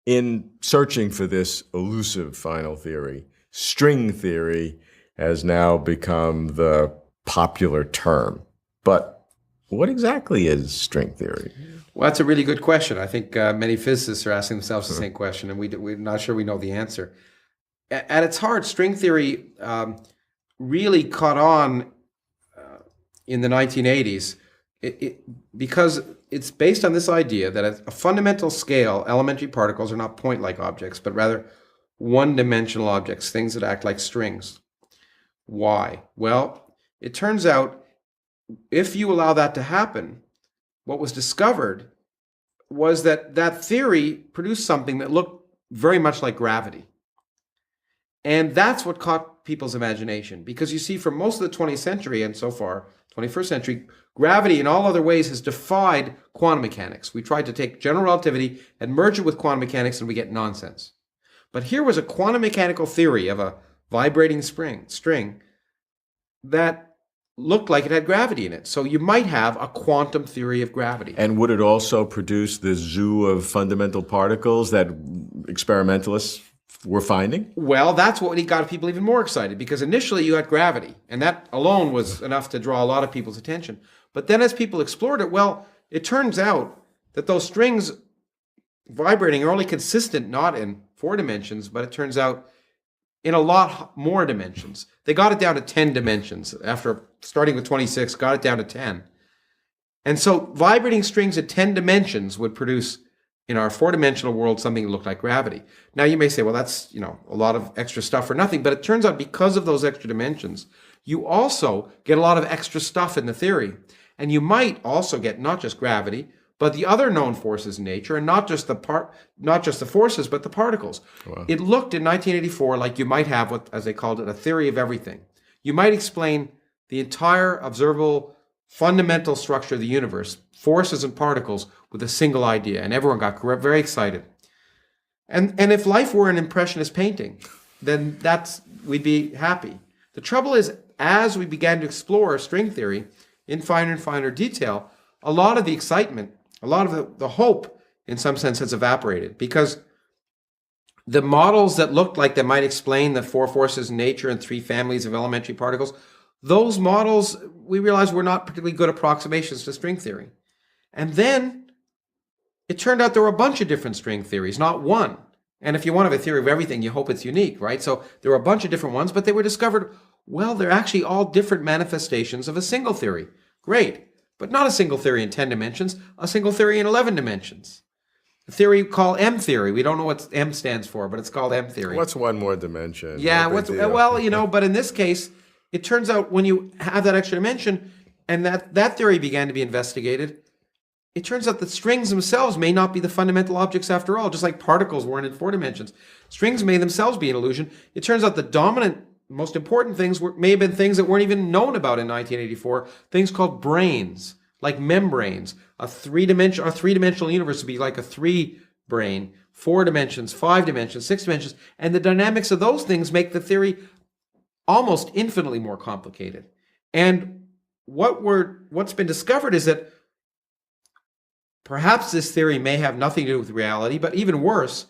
In searching for this elusive final theory, string theory has now become the popular term. But what exactly is string theory? Well, that's a really good question. I think many physicists are asking themselves the same question, and we're not sure we know the answer. At its heart, string theory really caught on in the 1980s because it's based on this idea that at a fundamental scale, elementary particles are not point-like objects, but rather one-dimensional objects, things that act like strings. Why? Well, it turns out if you allow that to happen, what was discovered was that that theory produced something that looked very much like gravity. And that's what caught people's imagination. Because you see, for most of the 20th century and so far, 21st century, gravity in all other ways has defied quantum mechanics. We tried to take general relativity and merge it with quantum mechanics and we get nonsense. But here was a quantum mechanical theory of a vibrating string that looked like it had gravity in it. So you might have a quantum theory of gravity. And would it also produce the zoo of fundamental particles that experimentalists were finding? Well, that's what got people even more excited, because initially you had gravity, and that alone was enough to draw a lot of people's attention. But then as people explored it, well, it turns out that those strings vibrating are only consistent not in 4 dimensions, but it turns out in a lot more dimensions. They got it down to 10 dimensions. After starting with 26, got it down to 10. And so vibrating strings at 10 dimensions would produce, in our 4-dimensional world, something that looked like gravity. Now you may say, well, that's a lot of extra stuff for nothing. But it turns out because of those extra dimensions, you also get a lot of extra stuff in the theory. And you might also get not just gravity, but the other known forces in nature, and not just the forces, but the particles. Wow. It looked in 1984 like you might have what, as they called it, a theory of everything. You might explain the entire observable fundamental structure of the universe, forces and particles, with a single idea, and everyone got very excited. And if life were an impressionist painting, then we'd be happy. The trouble is, as we began to explore string theory in finer and finer detail, a lot of the excitement, a lot of the hope, in some sense, has evaporated, because the models that looked like they might explain the 4 forces in nature and 3 families of elementary particles, those models, we realized, were not particularly good approximations to string theory. And then it turned out there were a bunch of different string theories, not one. And if you want to have a theory of everything, you hope it's unique, right? So there were a bunch of different ones, but they were discovered, well, they're actually all different manifestations of a single theory. Great. But not a single theory in 10 dimensions, a single theory in 11 dimensions. A theory called M theory. We don't know what M stands for, but it's called M theory. What's one more dimension? Yeah, but in this case, it turns out when you have that extra dimension and that theory began to be investigated, it turns out that strings themselves may not be the fundamental objects after all, just like particles weren't in 4 dimensions. Strings may themselves be an illusion. It turns out the dominant, most important things may have been things that weren't even known about in 1984, things called brains, like membranes. A three-dimensional universe would be like a 3-brain, 4 dimensions, 5 dimensions, 6 dimensions, and the dynamics of those things make the theory almost infinitely more complicated. And what's been discovered is that perhaps this theory may have nothing to do with reality, but even worse,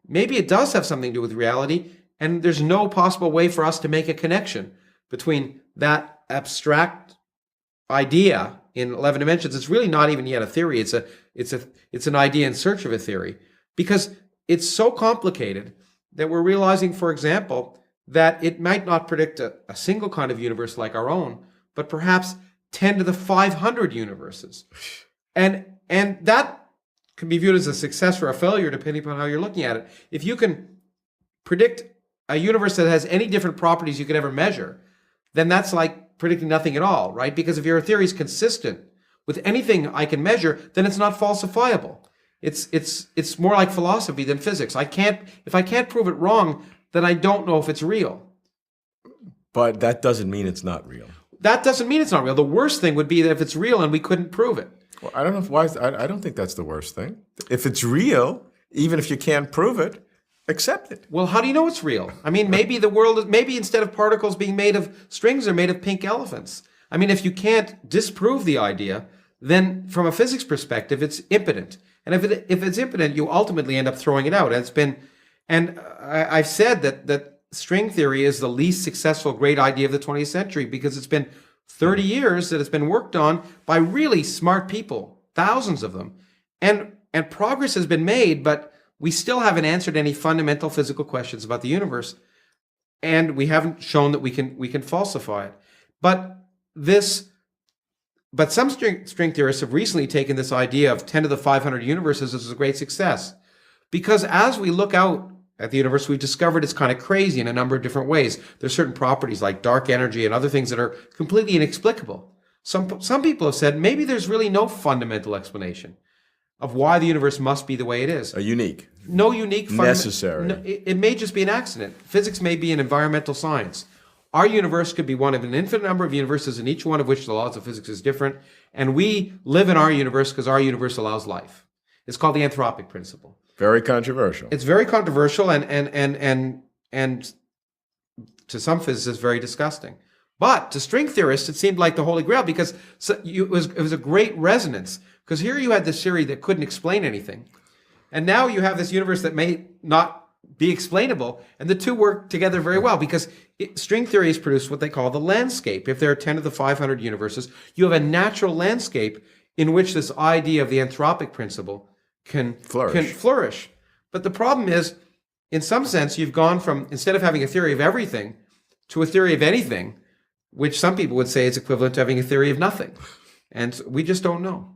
maybe it does have something to do with reality, and there's no possible way for us to make a connection between that abstract idea in 11 dimensions. It's really not even yet a theory. It's an idea in search of a theory, because it's so complicated that we're realizing, for example, that it might not predict a single kind of universe like our own, but perhaps 10 to the 500 universes. And that can be viewed as a success or a failure depending upon how you're looking at it. If you can predict a universe that has any different properties you could ever measure, then that's like predicting nothing at all, right? Because if your theory is consistent with anything I can measure, then it's not falsifiable. It's more like philosophy than physics. If I can't prove it wrong, then I don't know if it's real. But that doesn't mean it's not real. That doesn't mean it's not real. The worst thing would be that if it's real and we couldn't prove it. Well, I don't know why. I don't think that's the worst thing. If it's real, even if you can't prove it, accept it. Well, how do you know it's real? I mean, maybe maybe instead of particles being made of strings, they're made of pink elephants. I mean, if you can't disprove the idea, then from a physics perspective, it's impotent. And if it's impotent, you ultimately end up throwing it out. I've said that string theory is the least successful great idea of the 20th century because it's been 30 years that it's been worked on by really smart people, thousands of them. And progress has been made, but we still haven't answered any fundamental physical questions about the universe. And we haven't shown that we can falsify it. But some string theorists have recently taken this idea of 10 to the 500 universes as a great success. Because as we look out at the universe, we've discovered it's kind of crazy in a number of different ways. There's certain properties like dark energy and other things that are completely inexplicable. Some people have said maybe there's really no fundamental explanation of why the universe must be the way it is. No unique necessary. It may just be an accident. Physics may be an environmental science. Our universe could be one of an infinite number of universes, in each one of which the laws of physics is different. And we live in our universe because our universe allows life. It's called the anthropic principle. Very controversial. It's very controversial and to some physicists very disgusting. But to string theorists, it seemed like the Holy Grail because it was a great resonance. Because here you had this theory that couldn't explain anything. And now you have this universe that may not be explainable. And the two work together very well because string theory has produced what they call the landscape. If there are 10 to the 500 universes, you have a natural landscape in which this idea of the anthropic principle can flourish. But the problem is, in some sense, you've gone from, instead of having a theory of everything, to a theory of anything, which some people would say is equivalent to having a theory of nothing. And we just don't know.